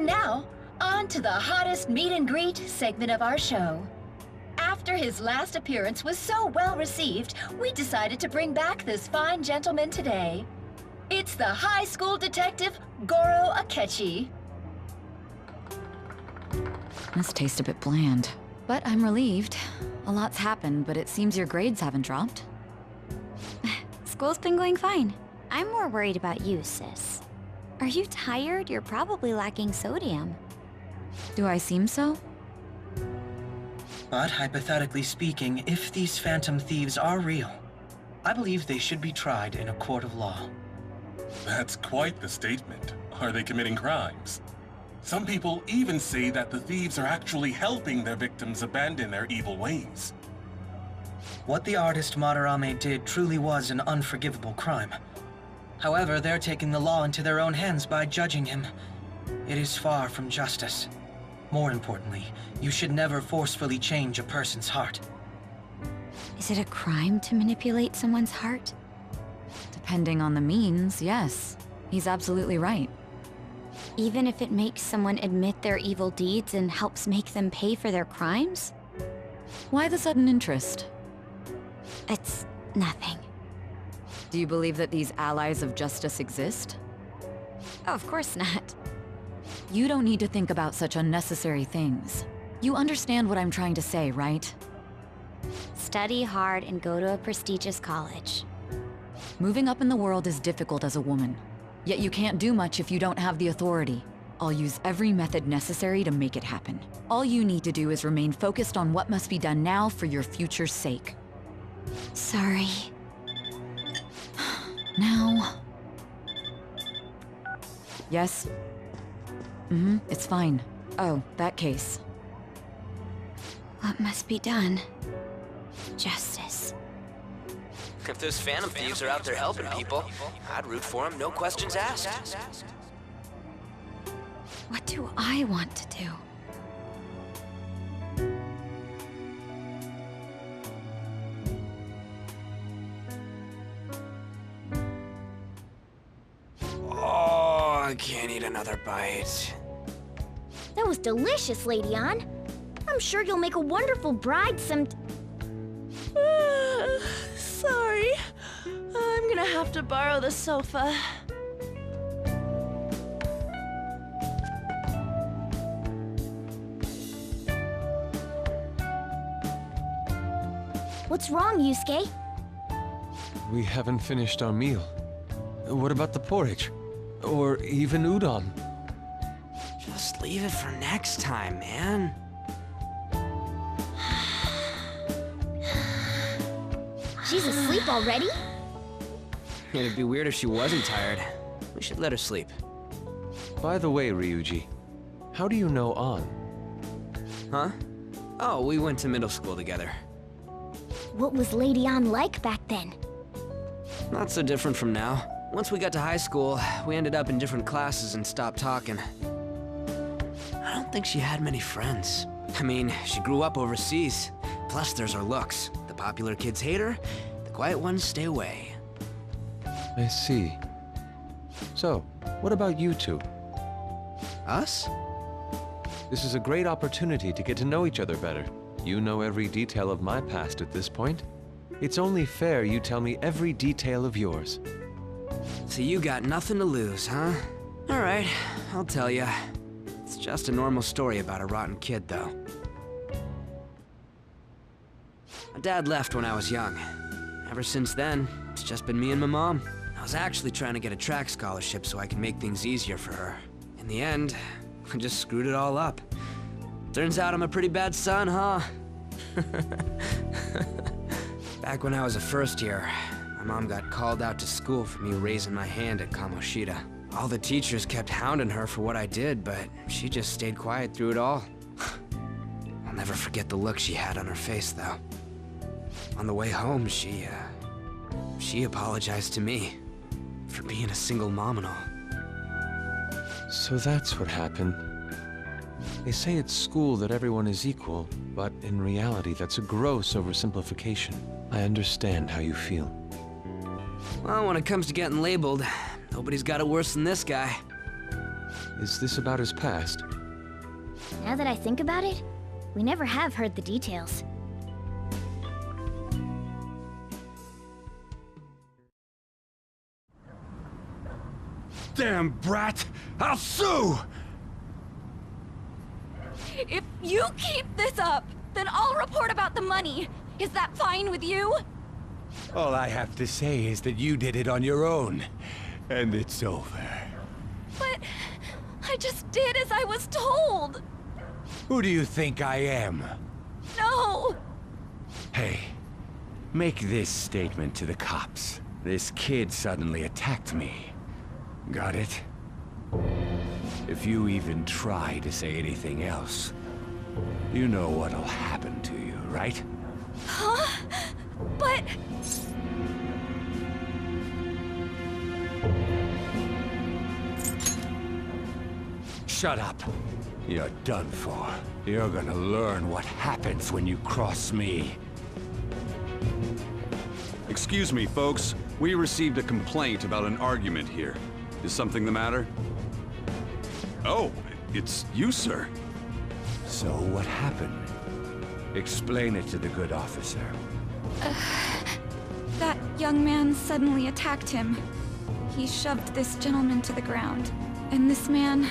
And now, on to the hottest meet and greet segment of our show. After his last appearance was so well received, we decided to bring back this fine gentleman today. It's the high school detective, Goro Akechi. This tastes a bit bland, but I'm relieved. A lot's happened, but it seems your grades haven't dropped. School's been going fine. I'm more worried about you, sis. Are you tired? You're probably lacking sodium. Do I seem so? But hypothetically speaking, if these phantom thieves are real, I believe they should be tried in a court of law. That's quite the statement. Are they committing crimes? Some people even say that the thieves are actually helping their victims abandon their evil ways. What the artist Madarame did truly was an unforgivable crime. However, they're taking the law into their own hands by judging him. It is far from justice. More importantly, you should never forcefully change a person's heart. Is it a crime to manipulate someone's heart? Depending on the means, yes. He's absolutely right. Even if it makes someone admit their evil deeds and helps make them pay for their crimes? Why the sudden interest? It's nothing. Do you believe that these allies of justice exist? Oh, of course not. You don't need to think about such unnecessary things. You understand what I'm trying to say, right? Study hard and go to a prestigious college. Moving up in the world is difficult as a woman. Yet you can't do much if you don't have the authority. I'll use every method necessary to make it happen. All you need to do is remain focused on what must be done now for your future's sake. Sorry. Now... Yes? It's fine. Oh, that case. What must be done? Justice. If those phantom thieves are out there helping people, I'd root for them, no questions asked. What do I want to do? Oh, I can't eat another bite. That was delicious, Lady Ann. I'm sure you'll make a wonderful bride Sorry. I'm gonna have to borrow the sofa. What's wrong, Yusuke? We haven't finished our meal. What about the porridge? Or even udon? Just leave it for next time, man. She's asleep already? It'd be weird if she wasn't tired. We should let her sleep. By the way, Ryuji, how do you know An? Huh? Oh, we went to middle school together. What was Lady Ann like back then? Not so different from now. Once we got to high school, we ended up in different classes and stopped talking. I don't think she had many friends. I mean, she grew up overseas. Plus, there's her looks. The popular kids hate her, the quiet ones stay away. I see. So, what about you two? Us? This is a great opportunity to get to know each other better. You know every detail of my past at this point. It's only fair you tell me every detail of yours. So you got nothing to lose, huh? Alright, I'll tell ya. It's just a normal story about a rotten kid, though. My dad left when I was young. Ever since then, it's just been me and my mom. I was actually trying to get a track scholarship so I could make things easier for her. In the end, I just screwed it all up. Turns out I'm a pretty bad son, huh? Back when I was a first year, my mom got called out to school for me raising my hand at Kamoshida. All the teachers kept hounding her for what I did, but she just stayed quiet through it all. I'll never forget the look she had on her face, though. On the way home, she apologized to me for being a single mom and all. So that's what happened. They say at school that everyone is equal, but in reality that's a gross oversimplification. I understand how you feel. Well, when it comes to getting labeled, nobody's got it worse than this guy. Is this about his past? Now that I think about it, we never have heard the details. Damn brat! I'll sue! If you keep this up, then I'll report about the money. Is that fine with you? All I have to say is that you did it on your own, and it's over. But I just did as I was told. Who do you think I am? No! Hey, make this statement to the cops. This kid suddenly attacked me. Got it? If you even try to say anything else, you know what'll happen to you, right? Huh? But... Shut up. You're done for. You're gonna learn what happens when you cross me. Excuse me, folks. We received a complaint about an argument here. Is something the matter? Oh, it's you, sir. So what happened? Explain it to the good officer. That young man suddenly attacked him. He shoved this gentleman to the ground, and this man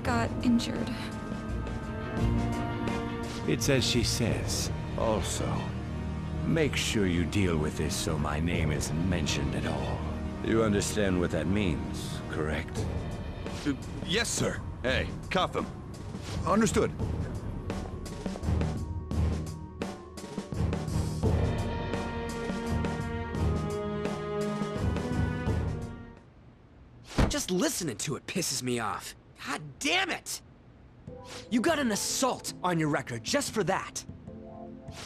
got injured. It's as she says. Also, make sure you deal with this so my name isn't mentioned at all. You understand what that means, correct? Yes, sir. Hey, cuff him. Understood. Just listening to it pisses me off. God damn it! You got an assault on your record just for that.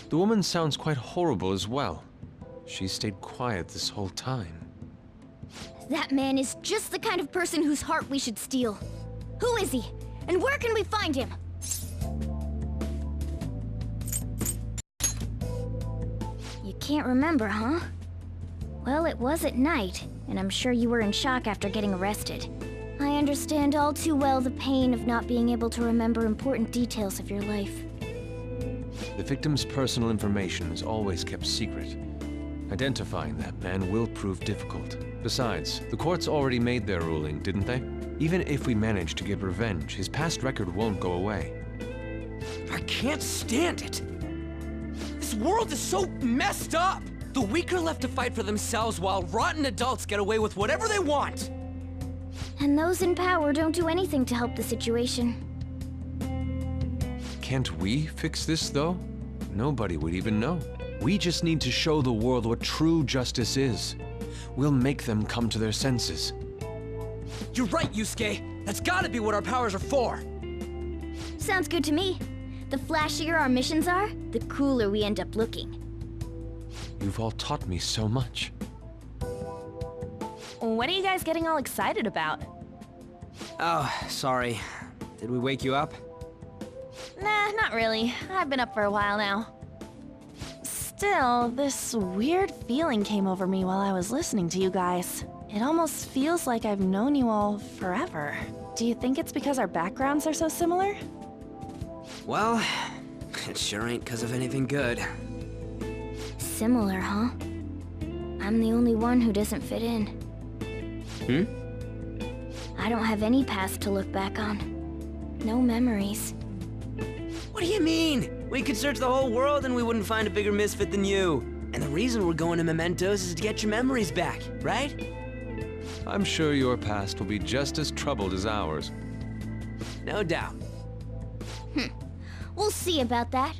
The woman sounds quite horrible as well. She stayed quiet this whole time. That man is just the kind of person whose heart we should steal. Who is he? And where can we find him? You can't remember, huh? Well, it was at night, and I'm sure you were in shock after getting arrested. I understand all too well the pain of not being able to remember important details of your life. The victim's personal information is always kept secret. Identifying that man will prove difficult. Besides, the courts already made their ruling, didn't they? Even if we manage to get revenge, his past record won't go away. I can't stand it! This world is so messed up! The weak are left to fight for themselves while rotten adults get away with whatever they want! And those in power don't do anything to help the situation. Can't we fix this, though? Nobody would even know. We just need to show the world what true justice is. We'll make them come to their senses. You're right, Yusuke! That's gotta be what our powers are for! Sounds good to me. The flashier our missions are, the cooler we end up looking. You've all taught me so much. What are you guys getting all excited about? Oh, sorry. Did we wake you up? Nah, not really. I've been up for a while now. Still, this weird feeling came over me while I was listening to you guys. It almost feels like I've known you all forever. Do you think it's because our backgrounds are so similar? Well, it sure ain't 'cause of anything good. Similar, huh? I'm the only one who doesn't fit in. Hmm? I don't have any past to look back on. No memories. What do you mean? We could search the whole world and we wouldn't find a bigger misfit than you. And the reason we're going to Mementos is to get your memories back, right? I'm sure your past will be just as troubled as ours. No doubt. We'll see about that.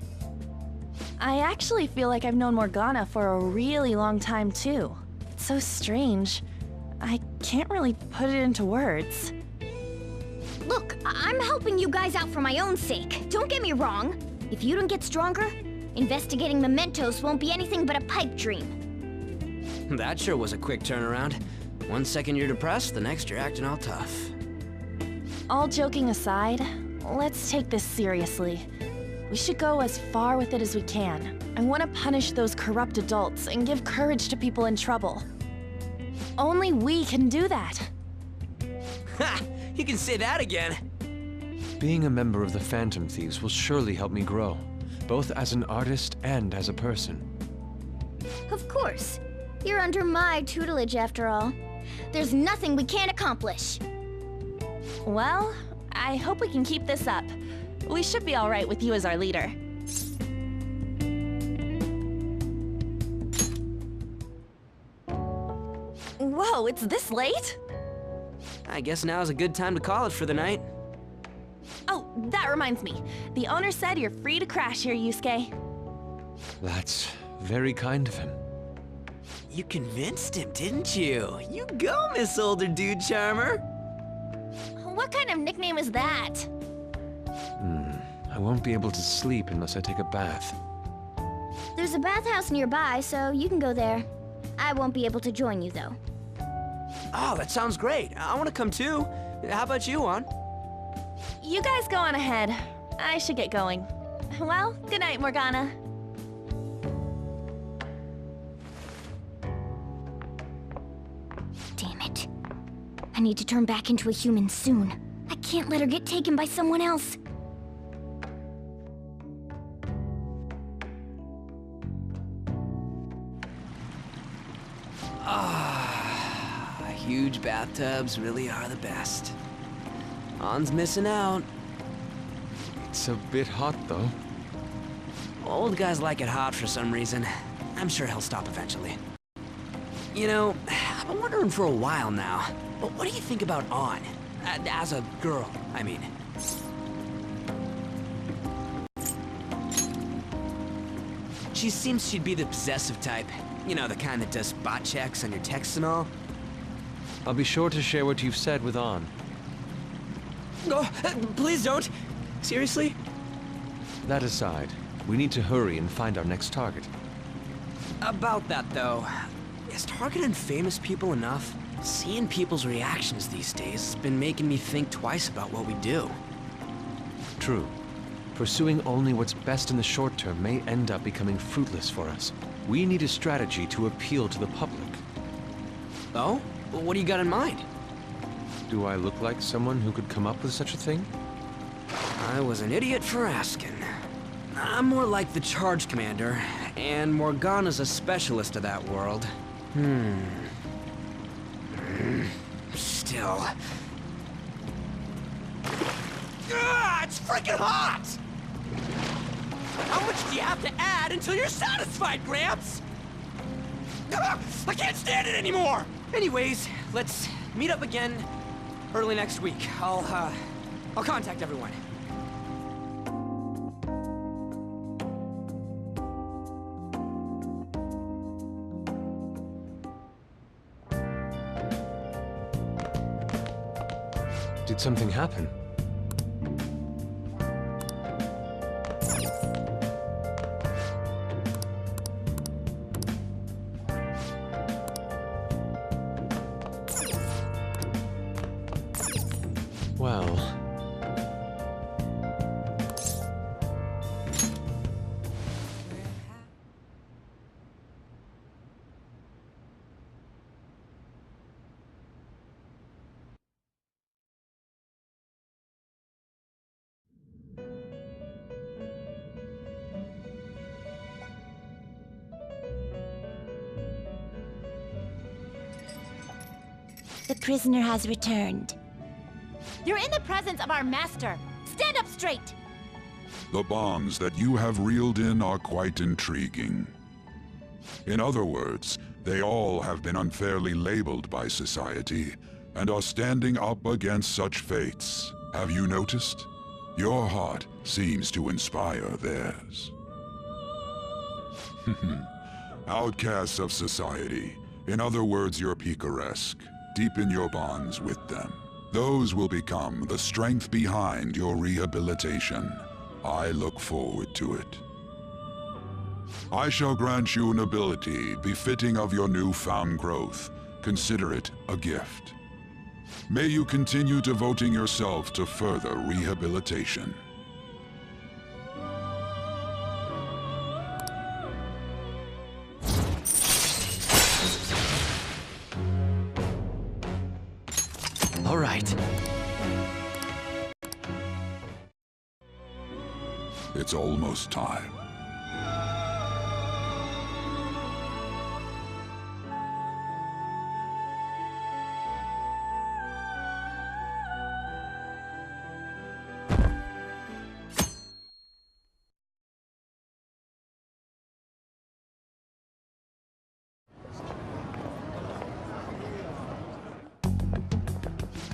I actually feel like I've known Morgana for a really long time, too. It's so strange. I can't really put it into words. Look, I'm helping you guys out for my own sake. Don't get me wrong. If you don't get stronger, investigating Mementos won't be anything but a pipe dream. That sure was a quick turnaround. 1 second you're depressed, the next you're acting all tough. All joking aside, let's take this seriously. We should go as far with it as we can. I want to punish those corrupt adults and give courage to people in trouble. Only we can do that. Ha! You can say that again. Being a member of the Phantom Thieves will surely help me grow, both as an artist and as a person. Of course. You're under my tutelage after all. There's nothing we can't accomplish. Well, I hope we can keep this up. We should be all right with you as our leader. Whoa, it's this late? I guess now's a good time to call it for the night. Oh, that reminds me. The owner said you're free to crash here, Yusuke. That's very kind of him. You convinced him, didn't you? You go, Miss Older Dude Charmer. What kind of nickname is that? I won't be able to sleep unless I take a bath. There's a bathhouse nearby, so you can go there. I won't be able to join you, though. Oh, that sounds great. I want to come too. How about you, Ann? You guys go on ahead. I should get going. Well, good night, Morgana. Damn it. I need to turn back into a human soon. I can't let her get taken by someone else. Huge bathtubs really are the best. Ann's missing out. It's a bit hot, though. Old guys like it hot for some reason. I'm sure he'll stop eventually. You know, I've been wondering for a while now, but what do you think about Ann? As a girl, I mean. She seems she'd be the possessive type. You know, the kind that does spot checks on your texts and all. I'll be sure to share what you've said with Ann. Oh, please don't! Seriously? That aside, we need to hurry and find our next target. About that, though, is targeting famous people enough? Seeing people's reactions these days has been making me think twice about what we do. True. Pursuing only what's best in the short term may end up becoming fruitless for us. We need a strategy to appeal to the public. Oh? What do you got in mind? Do I look like someone who could come up with such a thing? I was an idiot for asking. I'm more like the charge commander, and Morgana's a specialist of that world. Still. It's freaking hot! How much do you have to add until you're satisfied, Gramps? I can't stand it anymore! Anyways, let's meet up again early next week. I'll contact everyone. Did something happen? Well... The prisoner has returned. You're in the presence of our master. Stand up straight! The bonds that you have reeled in are quite intriguing. In other words, they all have been unfairly labeled by society, and are standing up against such fates. Have you noticed? Your heart seems to inspire theirs. Outcasts of society. In other words, you're picaresque. Deepen your bonds with them. Those will become the strength behind your rehabilitation. I look forward to it. I shall grant you an ability befitting of your newfound growth. Consider it a gift. May you continue devoting yourself to further rehabilitation. All right. It's almost time.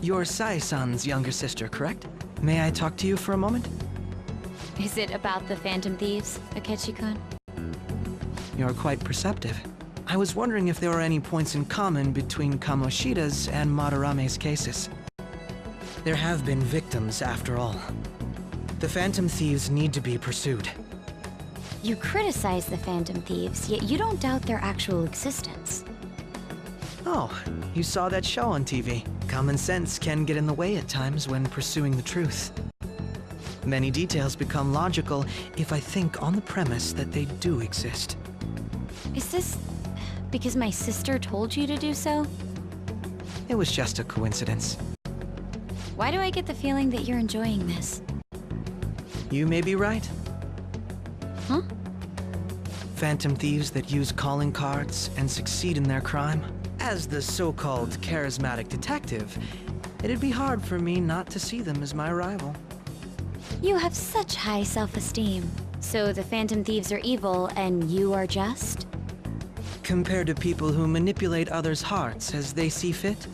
You're Sai-san's younger sister, correct? May I talk to you for a moment? Is it about the Phantom Thieves, Akechi-kun? You're quite perceptive. I was wondering if there were any points in common between Kamoshida's and Madarame's cases. There have been victims, after all. The Phantom Thieves need to be pursued. You criticize the Phantom Thieves, yet you don't doubt their actual existence. Oh, you saw that show on TV. Common sense can get in the way at times when pursuing the truth. Many details become logical if I think on the premise that they do exist. Is this because my sister told you to do so? It was just a coincidence. Why do I get the feeling that you're enjoying this? You may be right. Huh? Phantom thieves that use calling cards and succeed in their crime. As the so-called charismatic detective, it'd be hard for me not to see them as my rival. You have such high self-esteem. So the Phantom Thieves are evil and you are just? Compared to people who manipulate others' hearts as they see fit,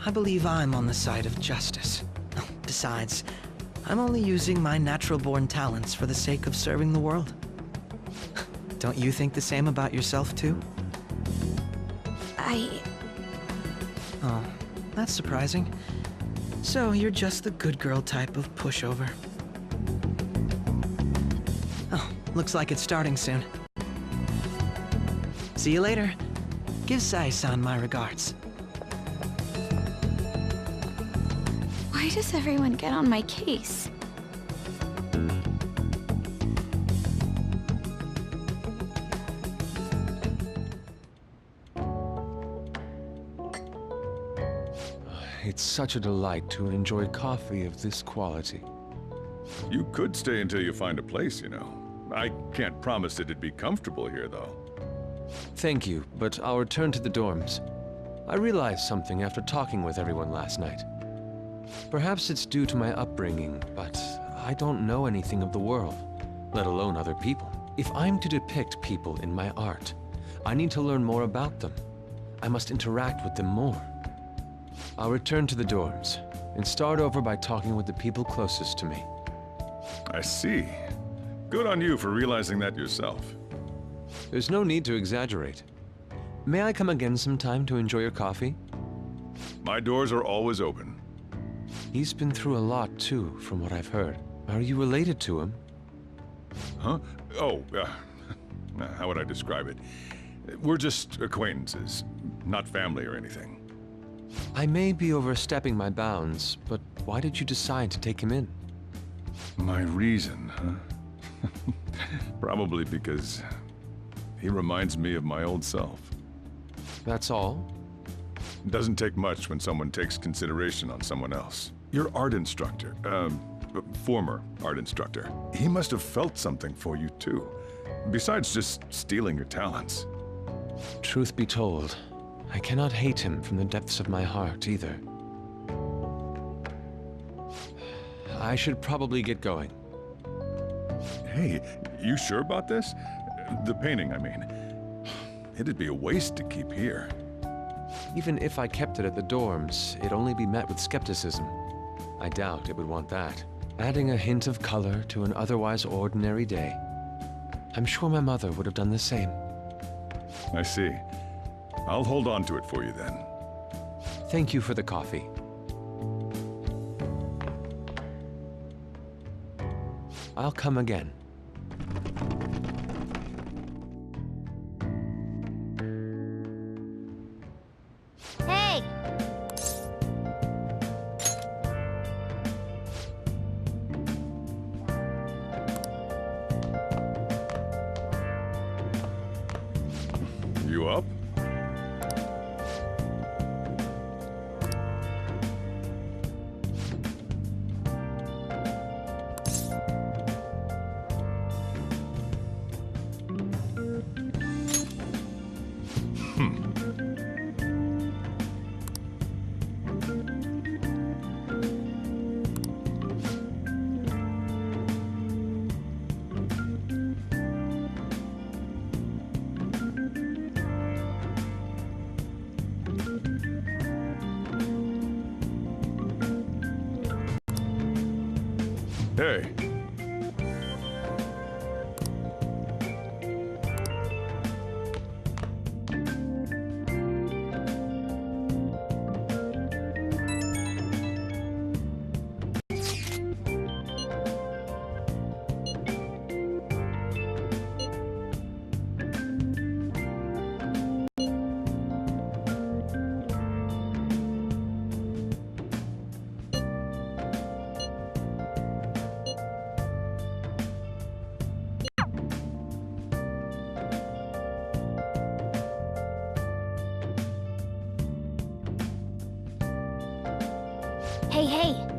I believe I'm on the side of justice. Besides, I'm only using my natural-born talents for the sake of serving the world. Don't you think the same about yourself, too? Oh, that's surprising. So you're just the good girl type of pushover. Oh, looks like it's starting soon. See you later. Give Sai-san my regards. Why does everyone get on my case? It's such a delight to enjoy coffee of this quality. You could stay until you find a place, you know. I can't promise it'd be comfortable here, though. Thank you, but I'll return to the dorms. I realized something after talking with everyone last night. Perhaps it's due to my upbringing, but I don't know anything of the world, let alone other people. If I'm to depict people in my art, I need to learn more about them. I must interact with them more. I'll return to the dorms and start over by talking with the people closest to me. I see. Good on you for realizing that yourself. There's no need to exaggerate. May I come again sometime to enjoy your coffee? My doors are always open. He's been through a lot, too, from what I've heard. Are you related to him? Huh? Oh, how would I describe it? We're just acquaintances, not family or anything. I may be overstepping my bounds, but why did you decide to take him in? My reason, huh? Probably because he reminds me of my old self. That's all? It doesn't take much when someone takes consideration on someone else. Your art instructor, former art instructor, he must have felt something for you too, besides just stealing your talents. Truth be told, I cannot hate him from the depths of my heart, either. I should probably get going. Hey, you sure about this? The painting, I mean. It'd be a waste to keep here. Even if I kept it at the dorms, it'd only be met with skepticism. I doubt it would want that. Adding a hint of color to an otherwise ordinary day. I'm sure my mother would have done the same. I see. I'll hold on to it for you then. Thank you for the coffee. I'll come again. Hey! You up? Hey. Hey, hey!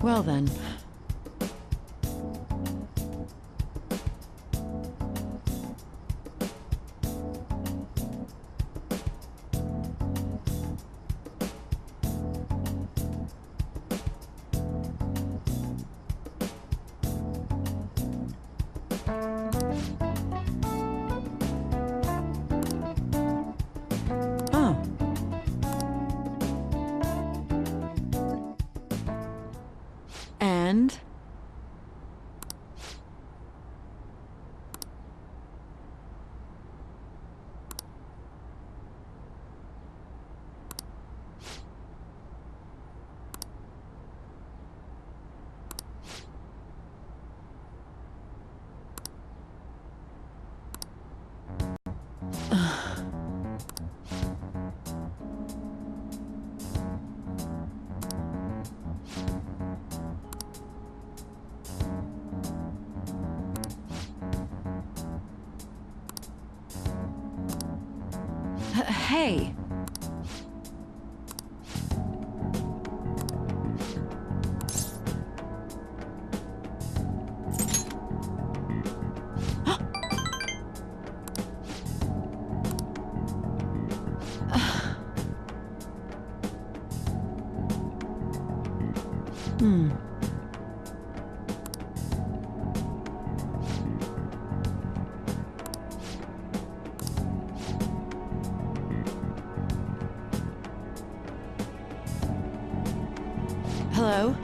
Well then. And? Hey. Hello?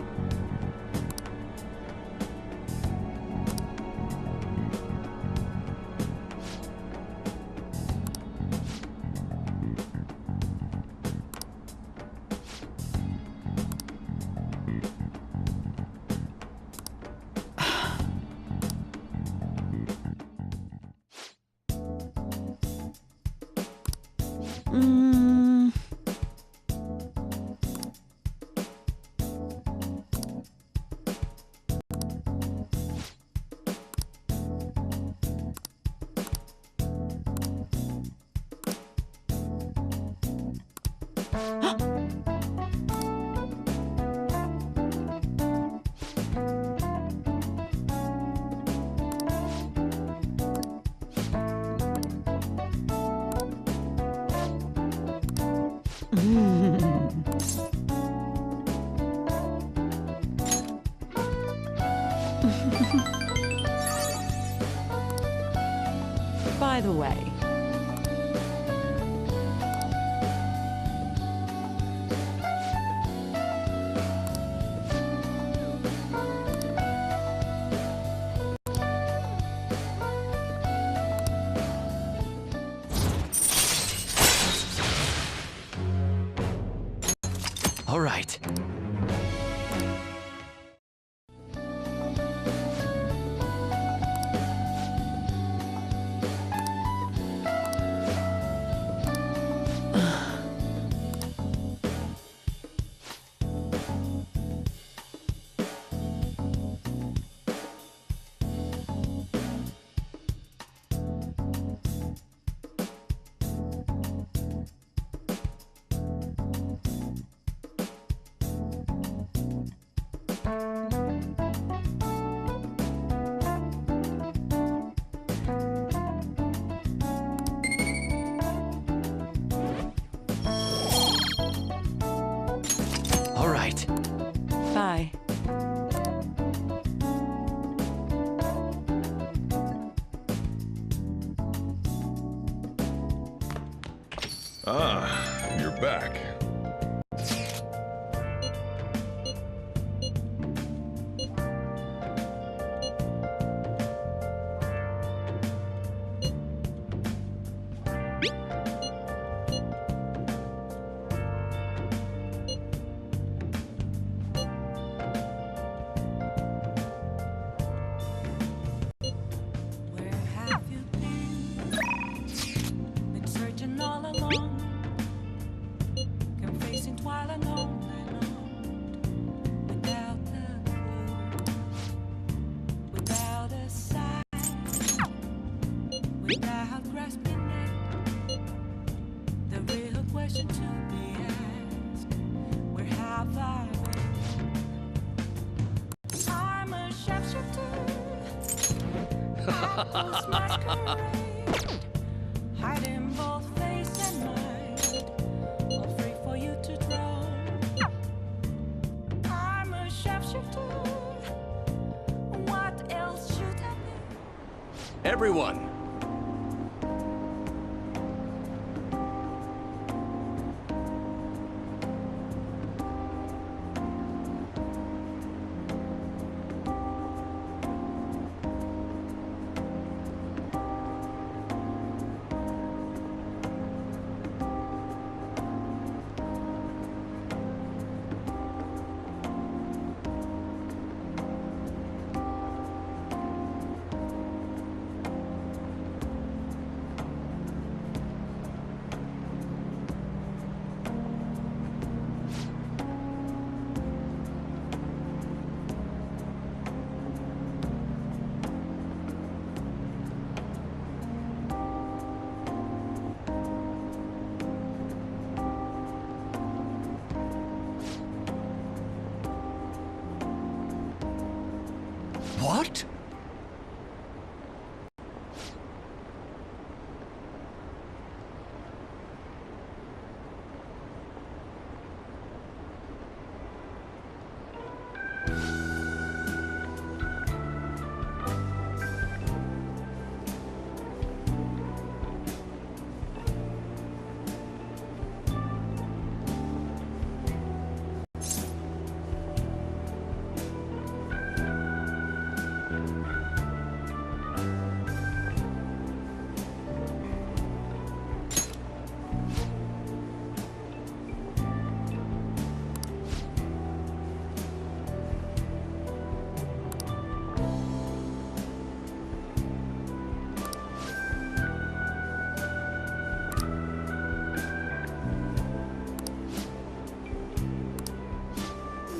By the way, all right. All right. bye. Ah, you're back. Hiding both face and mind, all free for you to draw. I'm a shapeshifter. What else should I be? Everyone! What?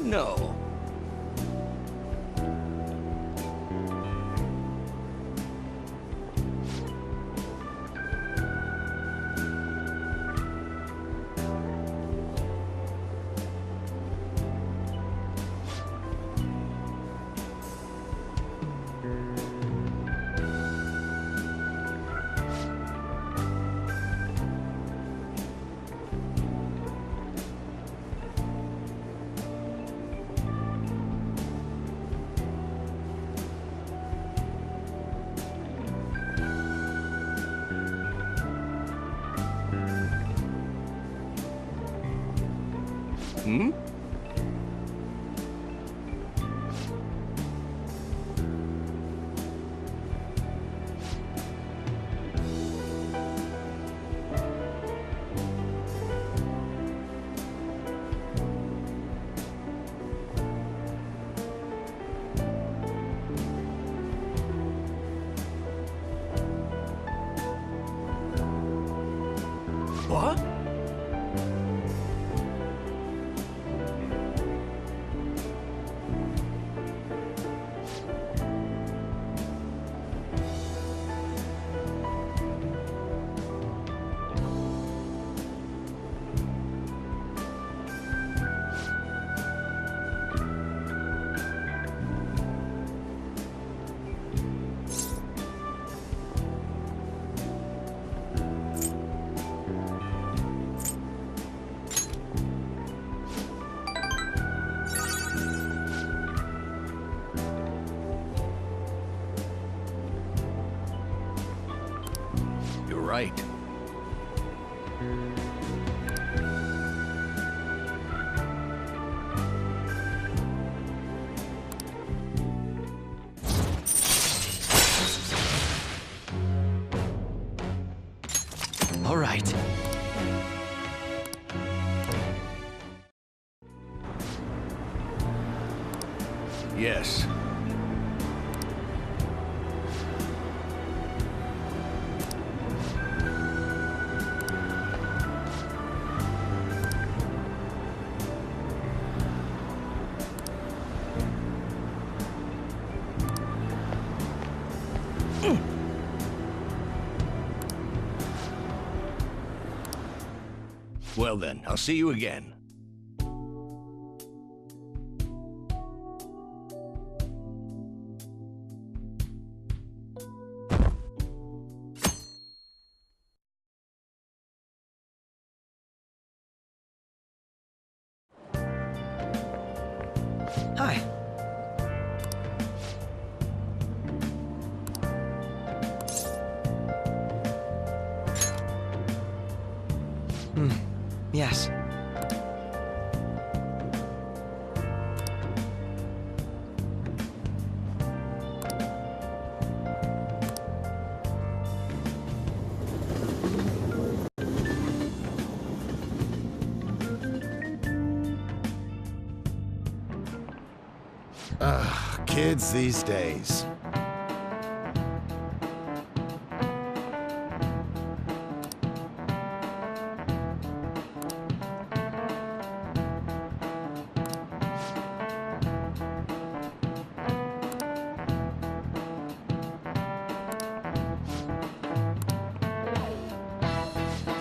No. Hmm? What? You're right. All right. Yes. Well then, I'll see you again. Hi. Yes. Kids these days.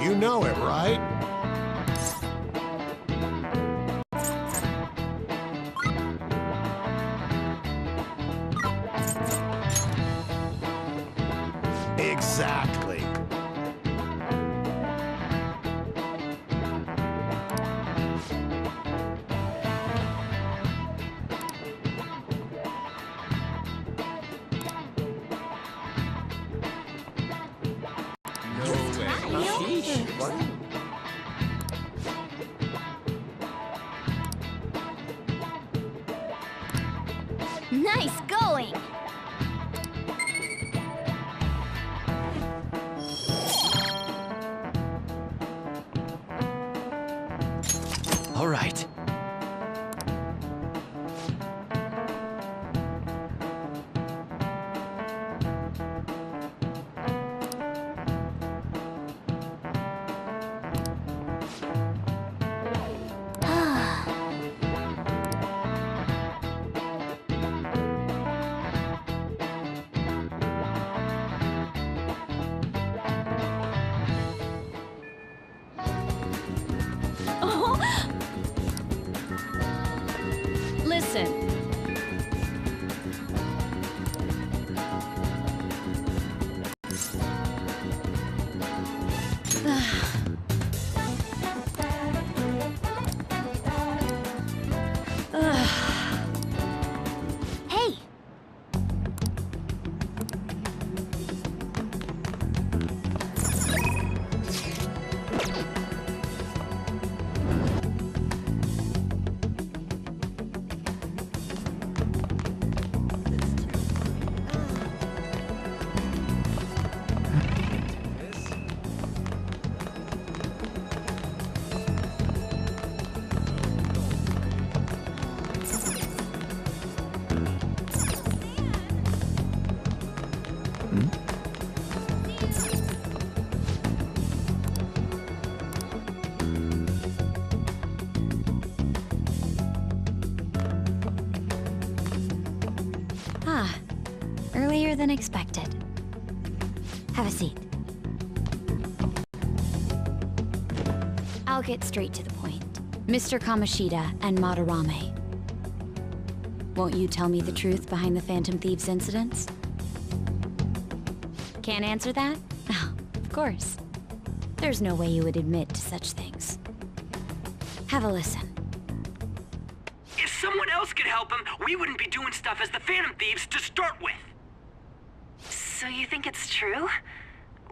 You know it, right? Exactly. Nice going! All right. sooner than expected. Have a seat. I'll get straight to the point. Mr. Kamoshida and Madarame. Won't you tell me the truth behind the Phantom Thieves incidents? Can't answer that? Oh, of course. There's no way you would admit to such things. Have a listen. If someone else could help him, we wouldn't be doing stuff as the Phantom Thieves to start with. So you think it's true?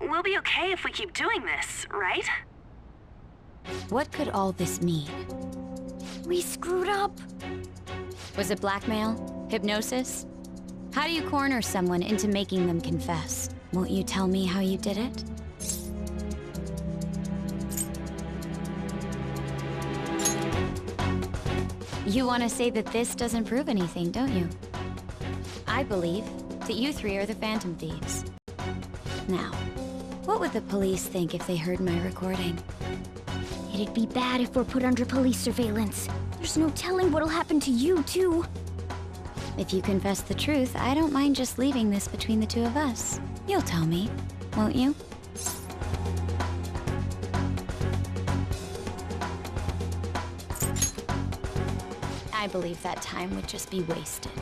We'll be okay if we keep doing this, right? What could all this mean? We screwed up. Was it blackmail? Hypnosis? How do you corner someone into making them confess? Won't you tell me how you did it? You want to say that this doesn't prove anything, don't you? I believe that you three are the Phantom Thieves. Now, what would the police think if they heard my recording? It'd be bad if we're put under police surveillance. There's no telling what'll happen to you, too. If you confess the truth, I don't mind just leaving this between the two of us. You'll tell me, won't you? I believe that time would just be wasted.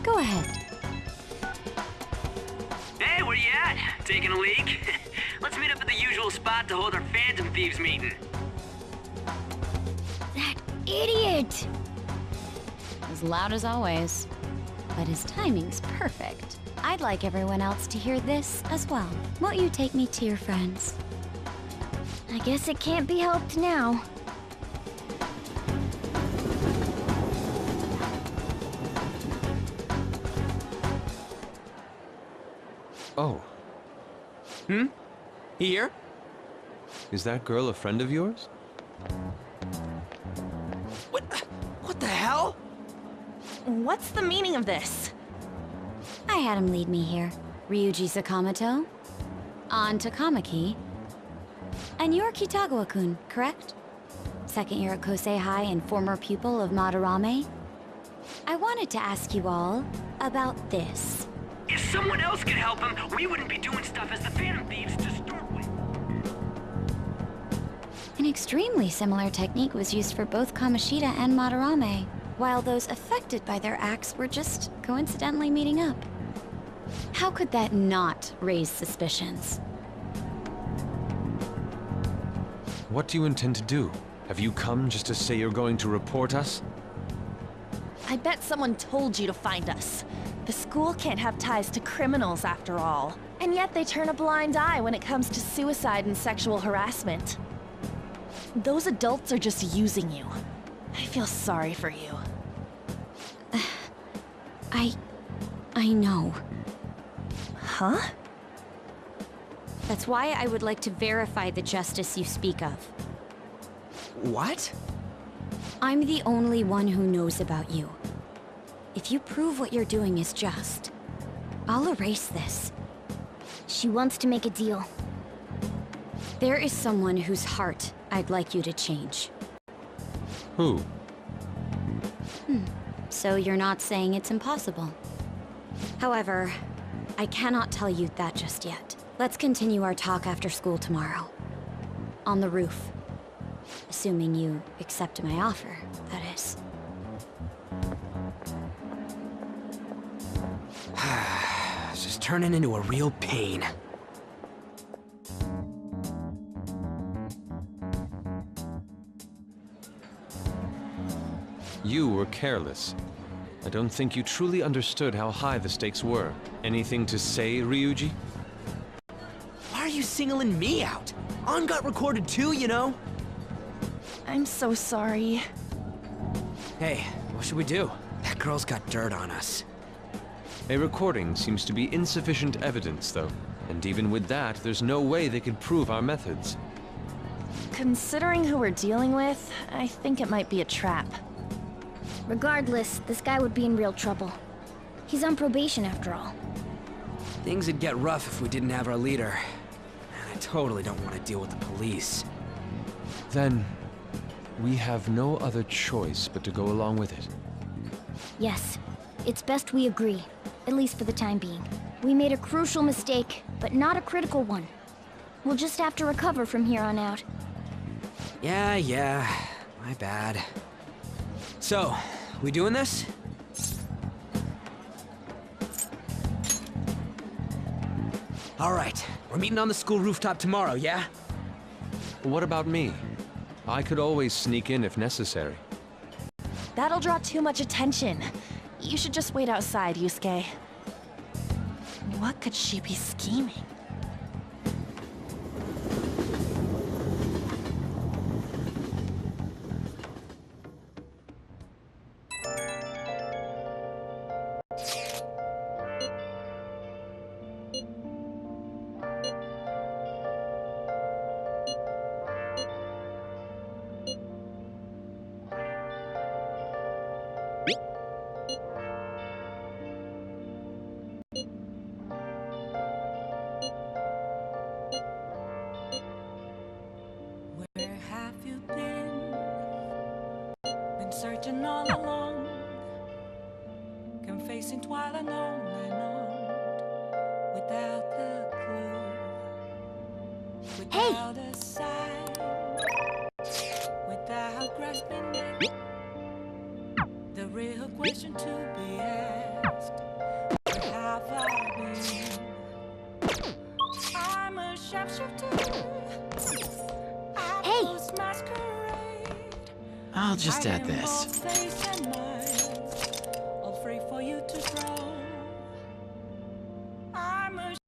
Go ahead. Hey, where you at? Taking a leak? Let's meet up at the usual spot to hold our Phantom Thieves meeting. That idiot! As loud as always. But his timing's perfect. I'd like everyone else to hear this as well. Won't you take me to your friends? I guess it can't be helped now. Oh. Here? Is that girl a friend of yours? What the hell? What's the meaning of this? I had him lead me here. Ryuji Sakamoto, An Takamaki, and you're Kitagawa-kun, correct? Second year at Kosei High and former pupil of Madarame? I wanted to ask you all about this. If someone else could help him, we wouldn't be doing stuff as the Phantom Thieves to start with. An extremely similar technique was used for both Kamoshida and Madarame, while those affected by their acts were just coincidentally meeting up. How could that not raise suspicions? What do you intend to do? Have you come just to say you're going to report us? I bet someone told you to find us. The school can't have ties to criminals after all. And yet they turn a blind eye when it comes to suicide and sexual harassment. Those adults are just using you. I feel sorry for you. I know. Huh? That's why I would like to verify the justice you speak of. What? I'm the only one who knows about you. If you prove what you're doing is just, I'll erase this. She wants to make a deal. There is someone whose heart I'd like you to change. Who? So you're not saying it's impossible. However, I cannot tell you that just yet. Let's continue our talk after school tomorrow. On the roof. Assuming you accept my offer, that is. It's just turning into a real pain. You were careless. I don't think you truly understood how high the stakes were. Anything to say, Ryuji? Why are you singling me out? An got recorded too, you know? I'm so sorry. Hey, what should we do? That girl's got dirt on us. A recording seems to be insufficient evidence, though. And even with that, there's no way they could prove our methods. Considering who we're dealing with, I think it might be a trap. Regardless, this guy would be in real trouble. He's on probation after all. Things would get rough if we didn't have our leader. And I totally don't want to deal with the police. Then, we have no other choice but to go along with it. Yes, it's best we agree, at least for the time being. We made a crucial mistake, but not a critical one. We'll just have to recover from here on out. Yeah, my bad. So, we doing this? All right, we're meeting on the school rooftop tomorrow, yeah? What about me? I could always sneak in if necessary. That'll draw too much attention. You should just wait outside, Yusuke. What could she be scheming? Where have you been? Been searching all along, confessing while alone and on, without the clue, without a sign, without grasping it. The real question to be asked: where have I been? I'm a sharpshooter. I'll just add this. All free for you to draw.